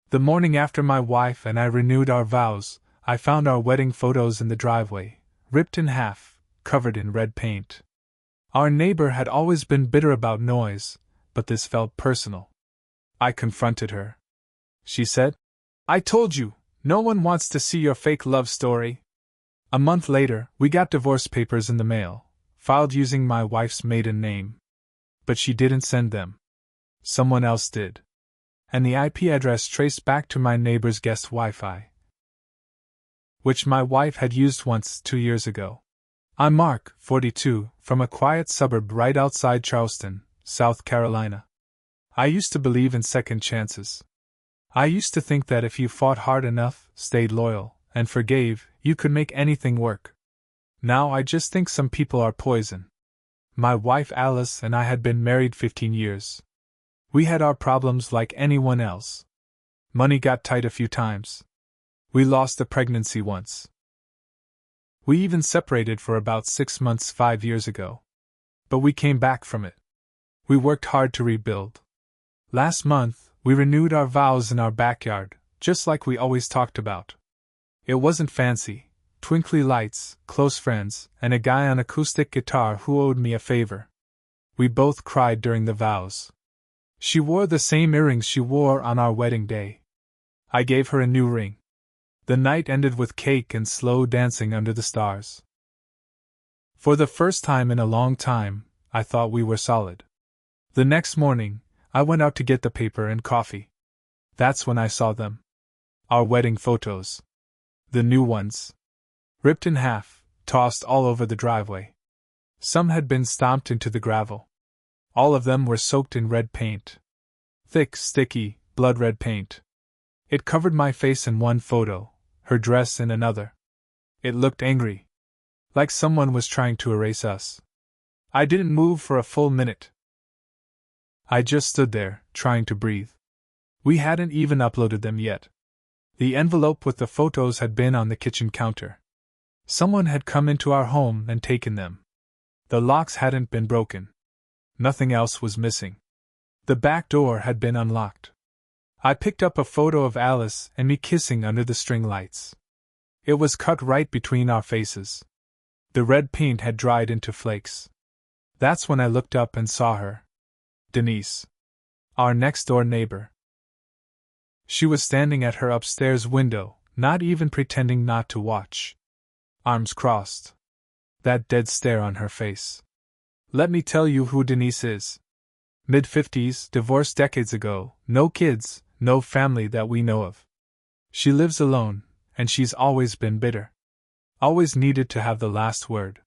The morning after my wife and I renewed our vows, I found our wedding photos in the driveway, ripped in half, covered in red paint. Our neighbor had always been bitter about noise, but this felt personal. I confronted her. She said, "I told you, no one wants to see your fake love story." A month later, we got divorce papers in the mail, filed using my wife's maiden name. But she didn't send them. Someone else did. And the IP address traced back to my neighbor's guest Wi-Fi, which my wife had used once 2 years ago. I'm Mark, 42, from a quiet suburb right outside Charleston, South Carolina. I used to believe in second chances. I used to think that if you fought hard enough, stayed loyal, and forgave, you could make anything work. Now I just think some people are poison. My wife Alice and I had been married 15 years. We had our problems like anyone else. Money got tight a few times. We lost a pregnancy once. We even separated for about 6 months 5 years ago. But we came back from it. We worked hard to rebuild. Last month, we renewed our vows in our backyard, just like we always talked about. It wasn't fancy, twinkly lights, close friends, and a guy on acoustic guitar who owed me a favor. We both cried during the vows. She wore the same earrings she wore on our wedding day. I gave her a new ring. The night ended with cake and slow dancing under the stars. For the first time in a long time, I thought we were solid. The next morning, I went out to get the paper and coffee. That's when I saw them. Our wedding photos. The new ones. Ripped in half, tossed all over the driveway. Some had been stomped into the gravel. All of them were soaked in red paint. Thick, sticky, blood-red paint. It covered my face in one photo, her dress in another. It looked angry. Like someone was trying to erase us. I didn't move for a full minute. I just stood there, trying to breathe. We hadn't even uploaded them yet. The envelope with the photos had been on the kitchen counter. Someone had come into our home and taken them. The locks hadn't been broken. Nothing else was missing. The back door had been unlocked. I picked up a photo of Alice and me kissing under the string lights. It was cut right between our faces. The red paint had dried into flakes. That's when I looked up and saw her. Denise. Our next-door neighbor. She was standing at her upstairs window, not even pretending not to watch. Arms crossed. That dead stare on her face. Let me tell you who Denise is. Mid-50s, divorced decades ago, no kids, no family that we know of. She lives alone, and she's always been bitter. Always needed to have the last word.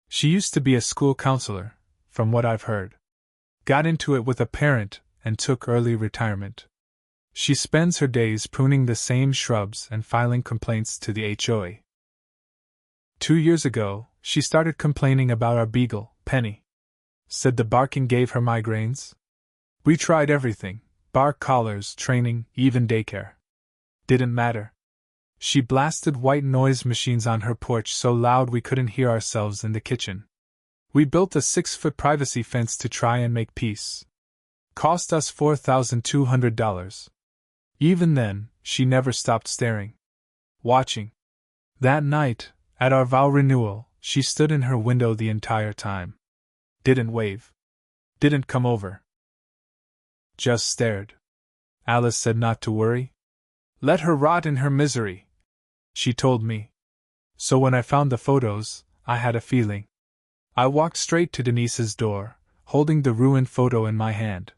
She used to be a school counselor, from what I've heard. Got into it with a parent, and took early retirement. She spends her days pruning the same shrubs and filing complaints to the HOA. 2 years ago, she started complaining about our beagle, Penny. Said the barking gave her migraines. We tried everything, bark collars, training, even daycare. Didn't matter. She blasted white noise machines on her porch so loud we couldn't hear ourselves in the kitchen. We built a 6-foot privacy fence to try and make peace. Cost us $4,200. Even then, she never stopped staring. Watching. That night, at our vow renewal, she stood in her window the entire time. Didn't wave. Didn't come over. Just stared. Alice said not to worry. Let her rot in her misery. She told me. So when I found the photos, I had a feeling. I walked straight to Denise's door, holding the ruined photo in my hand.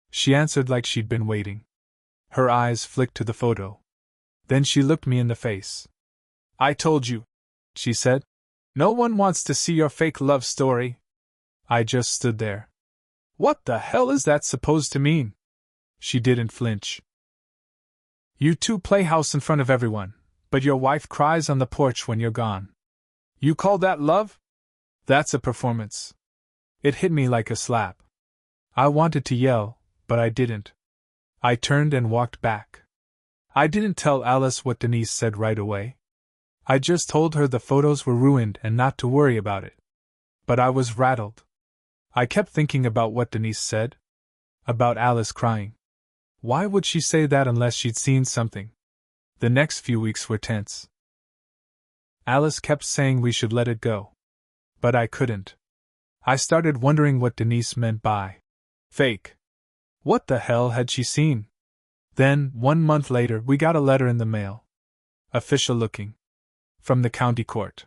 She answered like she'd been waiting. Her eyes flicked to the photo. Then she looked me in the face. I told you, she said. No one wants to see your fake love story. I just stood there. What the hell is that supposed to mean? She didn't flinch. You two play house in front of everyone, but your wife cries on the porch when you're gone. You call that love? That's a performance. It hit me like a slap. I wanted to yell, but I didn't. I turned and walked back. I didn't tell Alice what Denise said right away. I just told her the photos were ruined and not to worry about it. But I was rattled. I kept thinking about what Denise said. About Alice crying. Why would she say that unless she'd seen something? The next few weeks were tense. Alice kept saying we should let it go. But I couldn't. I started wondering what Denise meant by fake. What the hell had she seen? Then, 1 month later, we got a letter in the mail. Official looking. From the county court.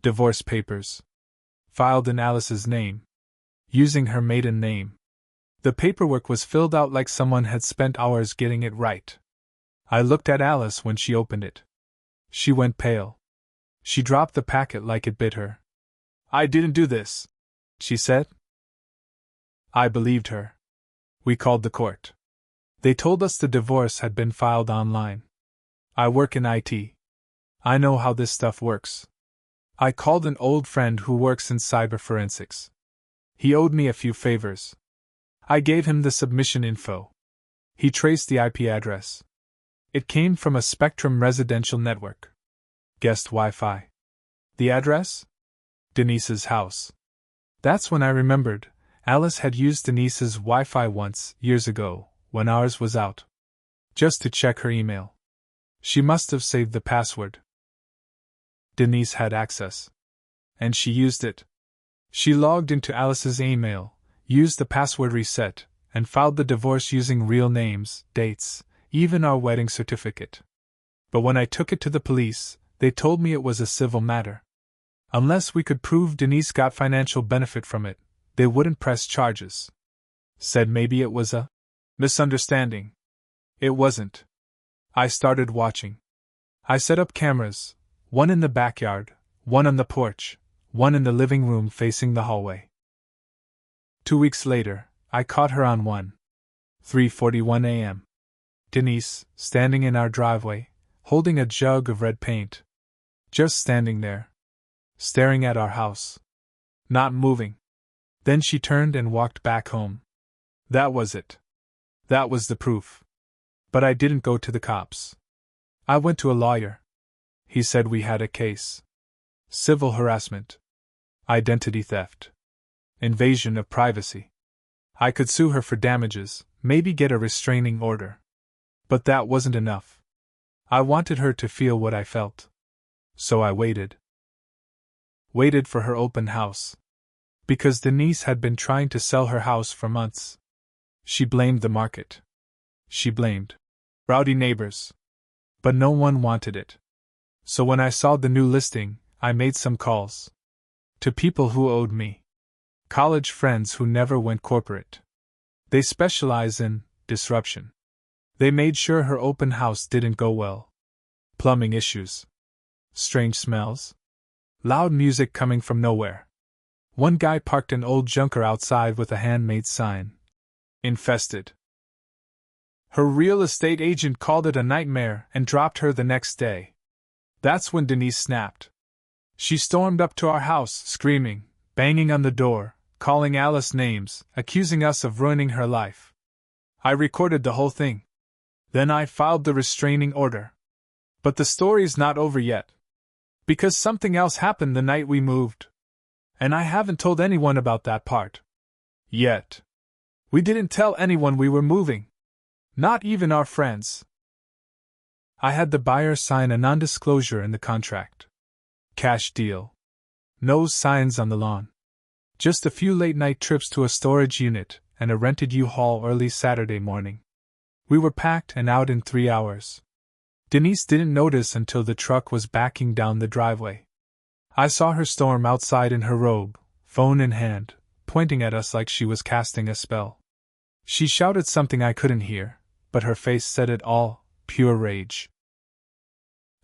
Divorce papers. Filed in Alice's name. Using her maiden name. The paperwork was filled out like someone had spent hours getting it right. I looked at Alice when she opened it. She went pale. She dropped the packet like it bit her. "I didn't do this," she said. I believed her. We called the court. They told us the divorce had been filed online. I work in IT. I know how this stuff works. I called an old friend who works in cyber forensics. He owed me a few favors. I gave him the submission info. He traced the IP address. It came from a Spectrum residential network. Guest Wi-Fi. The address? Denise's house. That's when I remembered. Alice had used Denise's Wi-Fi once, years ago, when ours was out. Just to check her email. She must have saved the password. Denise had access. And she used it. She logged into Alice's email, used the password reset, and filed the divorce using real names, dates, even our wedding certificate. But when I took it to the police, they told me it was a civil matter. Unless we could prove Denise got financial benefit from it, they wouldn't press charges. Said maybe it was a misunderstanding. It wasn't. I started watching. I set up cameras, one in the backyard, one on the porch, one in the living room facing the hallway. 2 weeks later, I caught her on one. 3:41 a.m. Denise, standing in our driveway, holding a jug of red paint. Just standing there. Staring at our house. Not moving. Then she turned and walked back home. That was it. That was the proof. But I didn't go to the cops. I went to a lawyer. He said we had a case. Civil harassment. Identity theft. Invasion of privacy. I could sue her for damages, maybe get a restraining order. But that wasn't enough. I wanted her to feel what I felt. So I waited. Waited for her open house. Because Denise had been trying to sell her house for months. She blamed the market. She blamed rowdy neighbors. But no one wanted it. So when I saw the new listing, I made some calls. To people who owed me. College friends who never went corporate. They specialize in disruption. They made sure her open house didn't go well. Plumbing issues. Strange smells. Loud music coming from nowhere. One guy parked an old junker outside with a handmade sign. Infested. Her real estate agent called it a nightmare and dropped her the next day. That's when Denise snapped. She stormed up to our house, screaming, banging on the door, calling Alice names, accusing us of ruining her life. I recorded the whole thing. Then I filed the restraining order. But the story's not over yet. Because something else happened the night we moved. And I haven't told anyone about that part. Yet. We didn't tell anyone we were moving. Not even our friends. I had the buyer sign a non-disclosure in the contract. Cash deal. No signs on the lawn. Just a few late-night trips to a storage unit and a rented U-Haul early Saturday morning. We were packed and out in 3 hours. Denise didn't notice until the truck was backing down the driveway. I saw her storm outside in her robe, phone in hand, pointing at us like she was casting a spell. She shouted something I couldn't hear, but her face said it all, pure rage.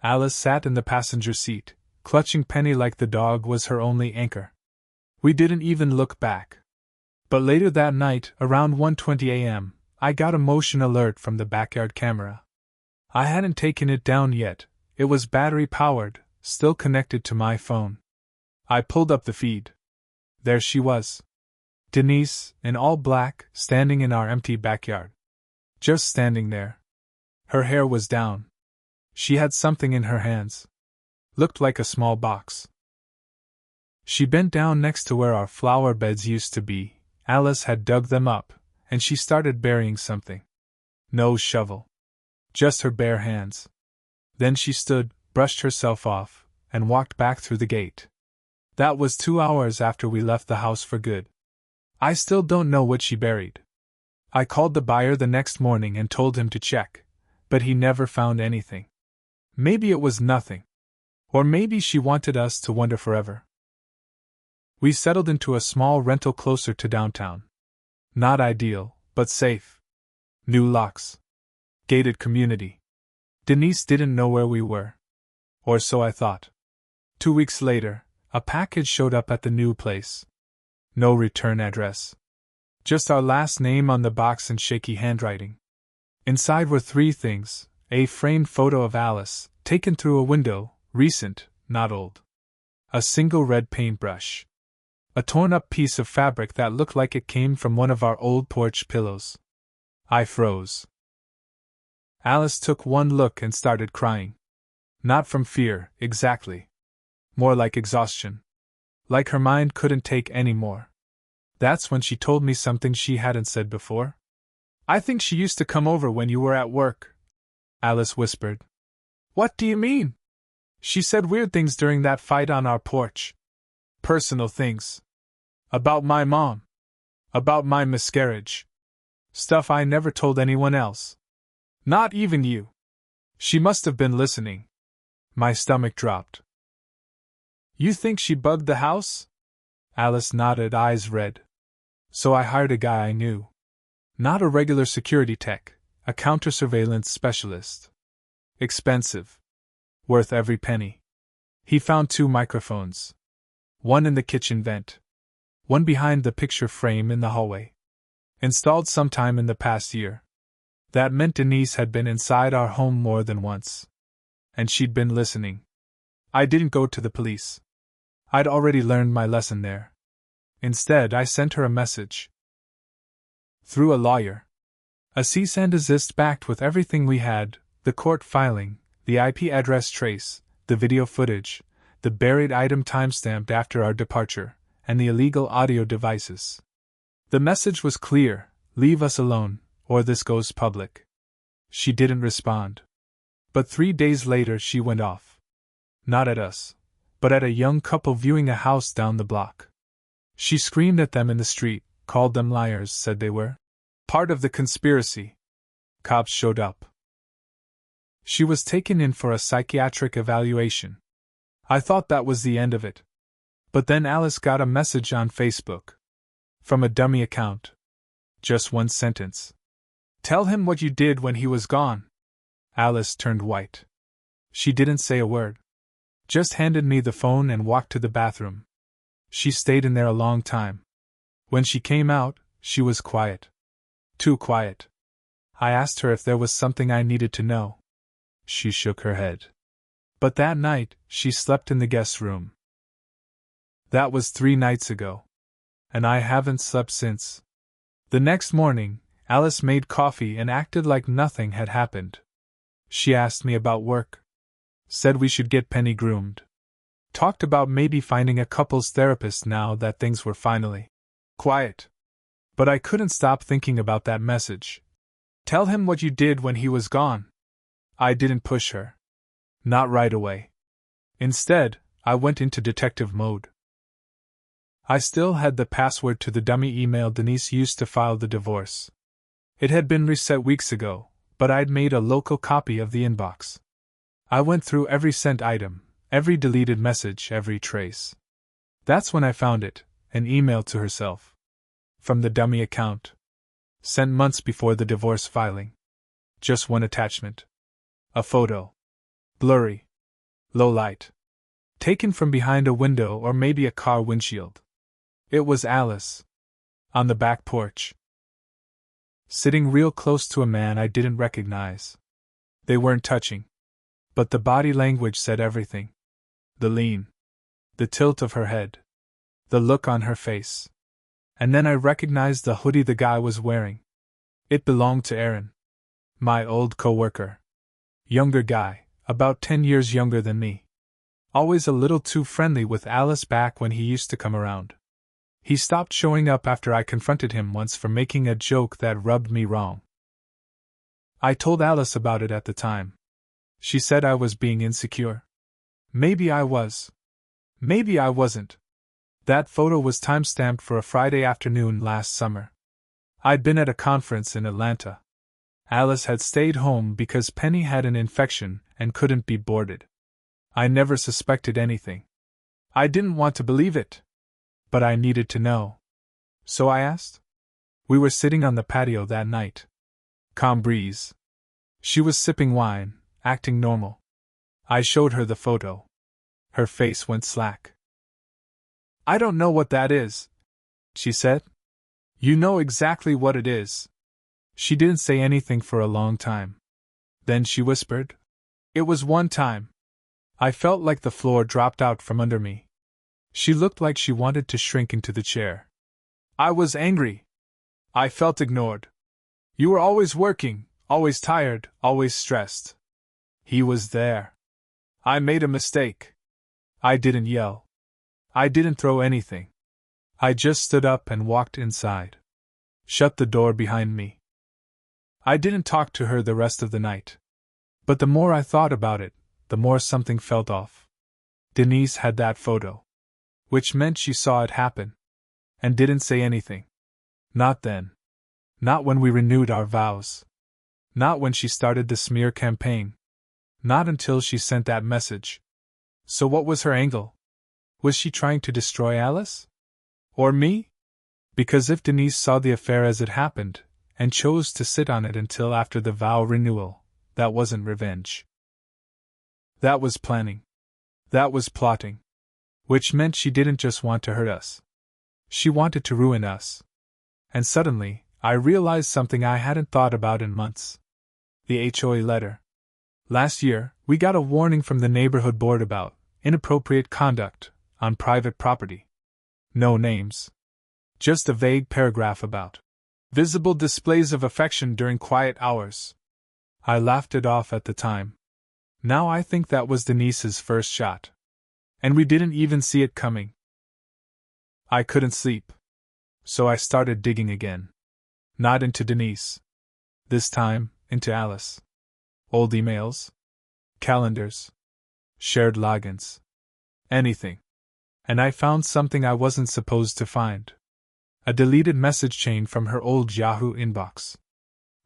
Alice sat in the passenger seat, clutching Penny like the dog was her only anchor. We didn't even look back. But later that night, around 1:20 a.m., I got a motion alert from the backyard camera. I hadn't taken it down yet, it was battery-powered, still connected to my phone. I pulled up the feed. There she was. Denise, in all black, standing in our empty backyard. Just standing there. Her hair was down. She had something in her hands. Looked like a small box. She bent down next to where our flower beds used to be. Alice had dug them up, and she started burying something. No shovel. Just her bare hands. Then she stood, brushed herself off, and walked back through the gate. That was 2 hours after we left the house for good. I still don't know what she buried. I called the buyer the next morning and told him to check, but he never found anything. Maybe it was nothing. Or maybe she wanted us to wonder forever. We settled into a small rental closer to downtown. Not ideal, but safe. New locks. Gated community. Denise didn't know where we were. Or so I thought. 2 weeks later, a package showed up at the new place. No return address. Just our last name on the box in shaky handwriting. Inside were 3 things: a framed photo of Alice, taken through a window, recent, not old. A single red paintbrush. A torn-up piece of fabric that looked like it came from one of our old porch pillows. I froze. Alice took one look and started crying. Not from fear, exactly. More like exhaustion. Like her mind couldn't take any more. That's when she told me something she hadn't said before. "I think she used to come over when you were at work," Alice whispered. "What do you mean?" "She said weird things during that fight on our porch. Personal things. About my mom. About my miscarriage. Stuff I never told anyone else. Not even you. She must have been listening." My stomach dropped. "You think she bugged the house?" Alice nodded, eyes red. "So I hired a guy I knew. Not a regular security tech, a counter-surveillance specialist. Expensive. Worth every penny. He found 2 microphones. One in the kitchen vent. One behind the picture frame in the hallway. Installed sometime in the past year. That meant Denise had been inside our home more than once. And she'd been listening. I didn't go to the police. I'd already learned my lesson there. Instead, I sent her a message. Through a lawyer. A cease and desist backed with everything we had: the court filing, the IP address trace, the video footage, the buried item timestamped after our departure, and the illegal audio devices. The message was clear: leave us alone, or this goes public. She didn't respond. But 3 days later she went off. Not at us, but at a young couple viewing a house down the block. She screamed at them in the street, called them liars, said they were part of the conspiracy. Cops showed up. She was taken in for a psychiatric evaluation. I thought that was the end of it. But then Alice got a message on Facebook. From a dummy account. Just 1 sentence. "Tell him what you did when he was gone." Alice turned white. She didn't say a word. Just handed me the phone and walked to the bathroom. She stayed in there a long time. When she came out, she was quiet. Too quiet. I asked her if there was something I needed to know. She shook her head. But that night, she slept in the guest room. That was 3 nights ago. And I haven't slept since. The next morning, Alice made coffee and acted like nothing had happened. She asked me about work. Said we should get Penny groomed. Talked about maybe finding a couples therapist now that things were finally quiet. But I couldn't stop thinking about that message. Tell him what you did when he was gone. I didn't push her. Not right away. Instead, I went into detective mode. I still had the password to the dummy email Denise used to file the divorce. It had been reset weeks ago, but I'd made a local copy of the inbox. I went through every sent item, every deleted message, every trace. That's when I found it, an email to herself. From the dummy account. Sent months before the divorce filing. Just 1 attachment. A photo. Blurry. Low light. Taken from behind a window or maybe a car windshield. It was Alice. On the back porch. Sitting real close to a man I didn't recognize. They weren't touching. But the body language said everything. The lean. The tilt of her head. The look on her face. And then I recognized the hoodie the guy was wearing. It belonged to Aaron. My old coworker. Younger guy, about 10 years younger than me. Always a little too friendly with Alice back when he used to come around. He stopped showing up after I confronted him once for making a joke that rubbed me wrong. I told Alice about it at the time. She said I was being insecure. Maybe I was. Maybe I wasn't. That photo was timestamped for a Friday afternoon last summer. I'd been at a conference in Atlanta. Alice had stayed home because Penny had an infection and couldn't be boarded. I never suspected anything. I didn't want to believe it. But I needed to know. So I asked. We were sitting on the patio that night. Calm breeze. She was sipping wine, acting normal. I showed her the photo. Her face went slack. I don't know what that is, she said. You know exactly what it is. She didn't say anything for a long time. Then she whispered. It was one time. I felt like the floor dropped out from under me. She looked like she wanted to shrink into the chair. I was angry. I felt ignored. You were always working, always tired, always stressed. He was there. I made a mistake. I didn't yell. I didn't throw anything. I just stood up and walked inside. Shut the door behind me. I didn't talk to her the rest of the night. But the more I thought about it, the more something felt off. Denise had that photo. Which meant she saw it happen. And didn't say anything. Not then. Not when we renewed our vows. Not when she started the smear campaign. Not until she sent that message. So what was her angle? Was she trying to destroy Alice? Or me? Because if Denise saw the affair as it happened, and chose to sit on it until after the vow renewal, that wasn't revenge. That was planning. That was plotting. Which meant she didn't just want to hurt us. She wanted to ruin us. And suddenly, I realized something I hadn't thought about in months. The HOA letter. Last year, we got a warning from the neighborhood board about inappropriate conduct on private property. No names. Just a vague paragraph about visible displays of affection during quiet hours. I laughed it off at the time. Now I think that was Denise's first shot. And we didn't even see it coming. I couldn't sleep. So I started digging again. Not into Denise. This time, into Alice. Old emails. Calendars. Shared logins. Anything. And I found something I wasn't supposed to find. A deleted message chain from her old Yahoo inbox.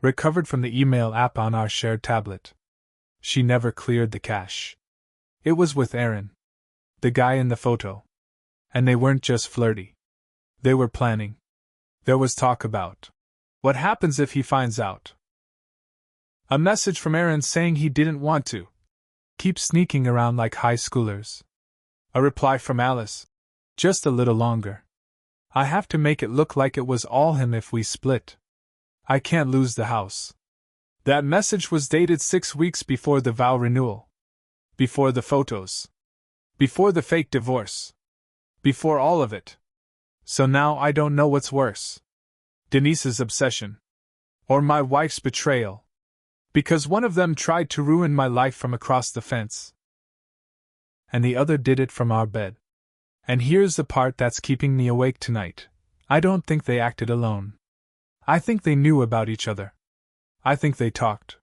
Recovered from the email app on our shared tablet. She never cleared the cache. It was with Aaron. The guy in the photo. And they weren't just flirty. They were planning. There was talk about what happens if he finds out. A message from Aaron saying he didn't want to keep sneaking around like high schoolers. A reply from Alice. Just a little longer. I have to make it look like it was all him if we split. I can't lose the house. That message was dated 6 weeks before the vow renewal. Before the photos. Before the fake divorce. Before all of it. So now I don't know what's worse. Denise's obsession. Or my wife's betrayal. Because one of them tried to ruin my life from across the fence. And the other did it from our bed. And here's the part that's keeping me awake tonight. I don't think they acted alone. I think they knew about each other. I think they talked.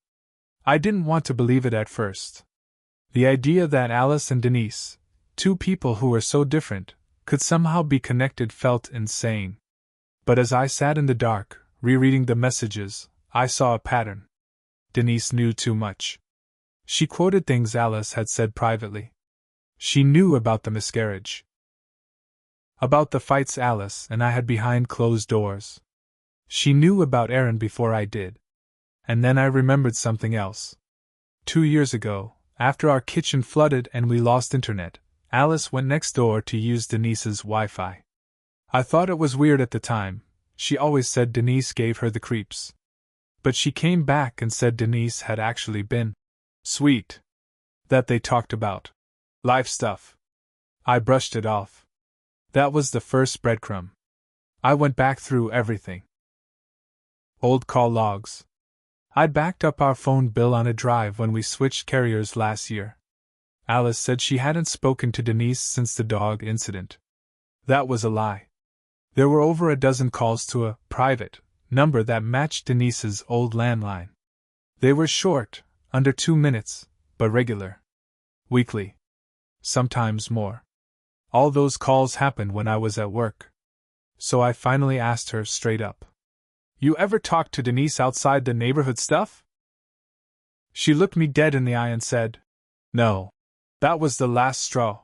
I didn't want to believe it at first. The idea that Alice and Denise, two people who were so different, could somehow be connected felt insane. But as I sat in the dark, rereading the messages, I saw a pattern. Denise knew too much. She quoted things Alice had said privately. She knew about the miscarriage. About the fights Alice and I had behind closed doors. She knew about Aaron before I did. And then I remembered something else. 2 years ago, after our kitchen flooded and we lost internet, Alice went next door to use Denise's Wi-Fi. I thought it was weird at the time. She always said Denise gave her the creeps. But she came back and said Denise had actually been sweet. That they talked about life stuff. I brushed it off. That was the first breadcrumb. I went back through everything. Old call logs. I'd backed up our phone bill on a drive when we switched carriers last year. Alice said she hadn't spoken to Denise since the dog incident. That was a lie. There were over a dozen calls to a private number that matched Denise's old landline. They were short, under 2 minutes, but regular. Weekly. Sometimes more. All those calls happened when I was at work. So I finally asked her straight up. You ever talk to Denise outside the neighborhood stuff? She looked me dead in the eye and said, No. That was the last straw.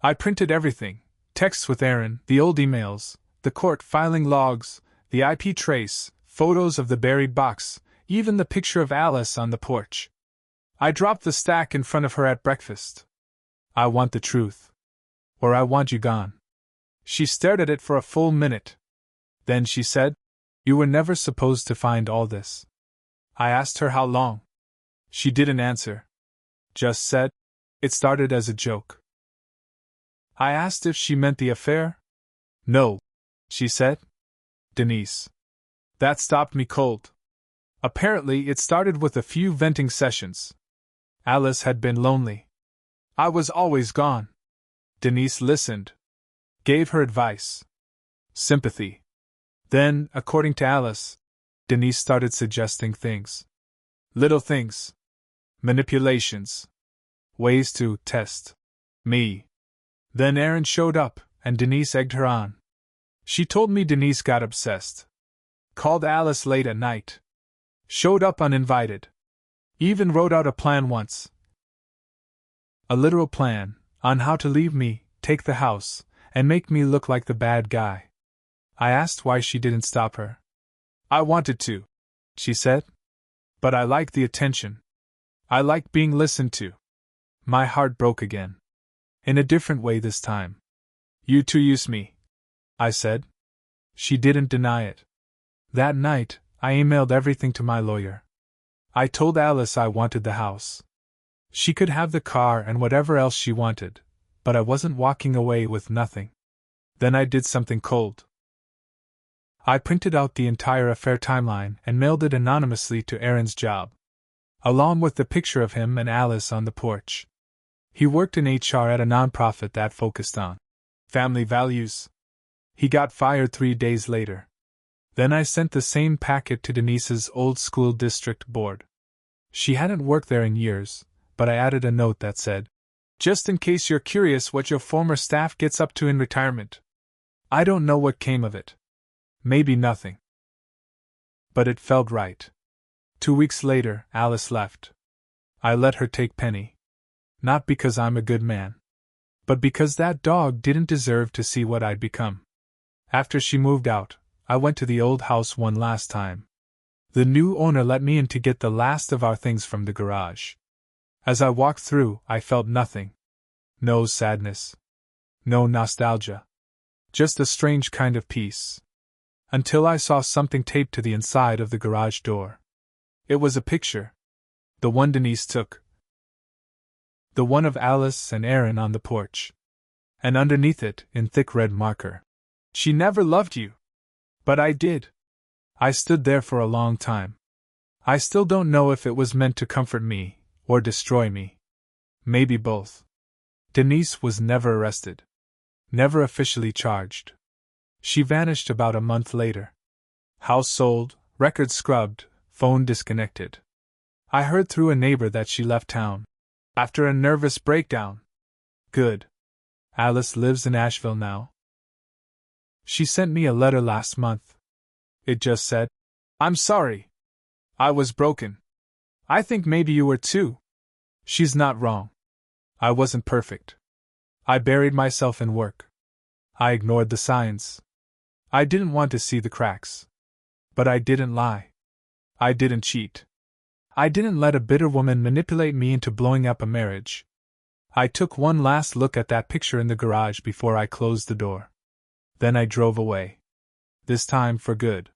I printed everything, texts with Aaron, the old emails, the court filing logs, the IP trace, photos of the buried box, even the picture of Alice on the porch. I dropped the stack in front of her at breakfast. I want the truth. Or I want you gone. She stared at it for a full minute. Then she said, You were never supposed to find all this. I asked her how long. She didn't answer. Just said, It started as a joke. I asked if she meant the affair. No, she said. Denise. That stopped me cold. Apparently, it started with a few venting sessions. Alice had been lonely. I was always gone. Denise listened. Gave her advice. Sympathy. Then, according to Alice, Denise started suggesting things. Little things. Manipulations. Ways to test me. Then Aaron showed up, and Denise egged her on. She told me Denise got obsessed. Called Alice late at night. Showed up uninvited. Even wrote out a plan once. A literal plan, on how to leave me, take the house, and make me look like the bad guy. I asked why she didn't stop her. I wanted to, she said. But I like the attention. I like being listened to. My heart broke again. In a different way this time. You two use me, I said. She didn't deny it. That night, I emailed everything to my lawyer. I told Alice I wanted the house. She could have the car and whatever else she wanted, but I wasn't walking away with nothing. Then I did something cold. I printed out the entire affair timeline and mailed it anonymously to Aaron's job, along with the picture of him and Alice on the porch. He worked in HR at a nonprofit that focused on family values. He got fired 3 days later. Then I sent the same packet to Denise's old school district board. She hadn't worked there in years, but I added a note that said, Just in case you're curious what your former staff gets up to in retirement. I don't know what came of it. Maybe nothing. But it felt right. 2 weeks later, Alice left. I let her take Penny. Not because I'm a good man, but because that dog didn't deserve to see what I'd become. After she moved out, I went to the old house one last time. The new owner let me in to get the last of our things from the garage. As I walked through, I felt nothing. No sadness. No nostalgia. Just a strange kind of peace. Until I saw something taped to the inside of the garage door. It was a picture. The one Denise took. The one of Alice and Aaron on the porch. And underneath it, in thick red marker, She never loved you. But I did. I stood there for a long time. I still don't know if it was meant to comfort me, or destroy me. Maybe both. Denise was never arrested. Never officially charged. She vanished about a month later. House sold, records scrubbed, phone disconnected. I heard through a neighbor that she left town. After a nervous breakdown. Good. Alice lives in Asheville now. She sent me a letter last month. It just said, I'm sorry. I was broken. I think maybe you were too. She's not wrong. I wasn't perfect. I buried myself in work. I ignored the signs. I didn't want to see the cracks. But I didn't lie. I didn't cheat. I didn't let a bitter woman manipulate me into blowing up a marriage. I took one last look at that picture in the garage before I closed the door. Then I drove away. This time for good.